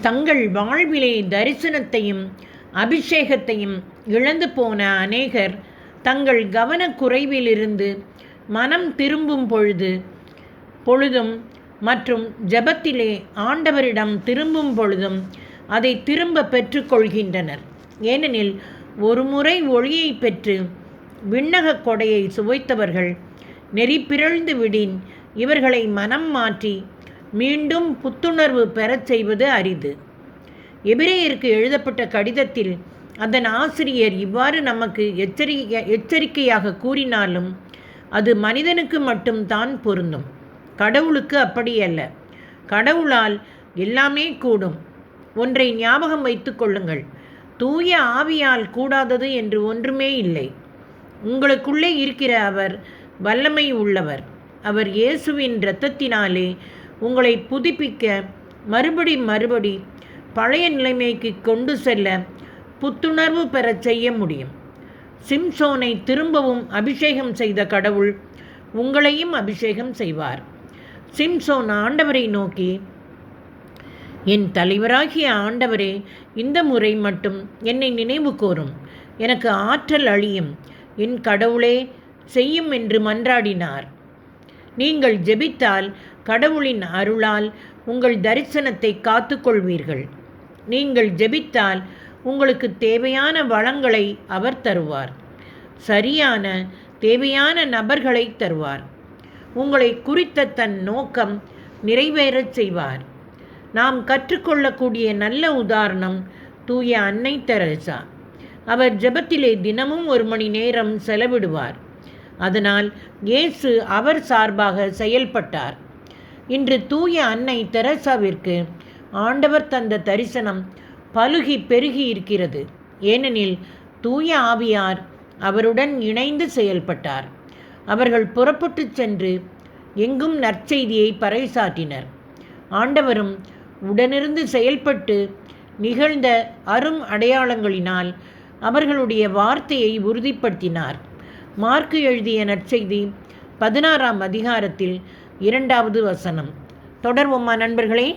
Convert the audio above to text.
தங்கள் வாழ்விலே தரிசனத்தையும் அபிஷேகத்தையும் இழந்து போன அநேகர் தங்கள் கவனக்குறைவிலிருந்து மனம் திரும்பும் பொழுதும் மற்றும் ஜெபத்திலே ஆண்டவரிடம் திரும்பும் பொழுதும் அதை திரும்ப பெற்றுக்கொள்கின்றனர். ஏனெனில் ஒரு முறை ஒளியை பெற்று விண்ணக கொடையை சுவைத்தவர்கள் நெறி பிறழ்ந்து விடின் இவர்களை மனம் மாற்றி மீண்டும் புத்துணர்வு பெறச் செய்வது அரிது. எபிரேயருக்கு எழுதப்பட்ட கடிதத்தில் அதன் ஆசிரியர் இவ்வாறு நமக்கு எச்சரிக்கையாக கூறினாலும் அது மனிதனுக்கு மட்டும் தான் பொருந்தும். கடவுளுக்கு அப்படியல்ல. கடவுளால் எல்லாமே கூடும். ஒன்றை ஞாபகம் வைத்து கொள்ளுங்கள், தூய ஆவியால் கூடாதது என்று ஒன்றுமே இல்லை. உங்களுக்குள்ளே இருக்கிற அவர் வல்லமை உள்ளவர். அவர் இயேசுவின் இரத்தத்தினாலே உங்களை புதுப்பிக்க மறுபடி பழைய நிலைமைக்கு கொண்டு செல்ல புத்துணர்வு பெறச் செய்ய முடியும். சிம்சோனை திரும்பவும் அபிஷேகம் செய்த கடவுள் உங்களையும் அபிஷேகம் செய்வார். சிம்சோன் ஆண்டவரை நோக்கி, என் தலைவராகிய ஆண்டவரே, இந்த முறை மட்டும் என்னை நினைவு கூரும், எனக்கு ஆற்றல் அழியும், என் கடவுளே செய்யும் என்று மன்றாடினார். நீங்கள் ஜெபித்தால் கடவுளின் அருளால் உங்கள் தரிசனத்தை காத்து கொள்வீர்கள். நீங்கள் ஜெபித்தால் உங்களுக்கு தேவையான வளங்களை அவர் தருவார். சரியான தேவையான நபர்களை தருவார். உங்களை குறித்த தன் நோக்கம் நிறைவேறச் செய்வார். நாம் கற்றுக்கொள்ளக்கூடிய நல்ல உதாரணம் தூய அன்னை தெரசா. அவர் ஜெபத்திலே தினமும் 1 மணி நேரம் செலவிடுவார். அதனால் இயேசு அவர் சார்பாக செயல்பட்டார். இன்று தூய அன்னை தெரசாவிற்கு ஆண்டவர் தந்த தரிசனம் பலுகி பெருகி இருக்கிறது. ஏனெனில் தூய ஆவியார் அவருடன் இணைந்து செயல்பட்டார். அவர்கள் புறப்பட்டு சென்று எங்கும் நற்செய்தியை பறைசாற்றினர். ஆண்டவரும் உடனிருந்து செயல்பட்டு நிகழ்ந்த அரும் அடையாளங்களினால் அவர்களுடைய வார்த்தையை உறுதிப்படுத்தினார். மார்க்கு எழுதிய நற்செய்தி 16ஆம் அதிகாரத்தில் 2வது வசனம். தொடர்வோமா நண்பர்களே?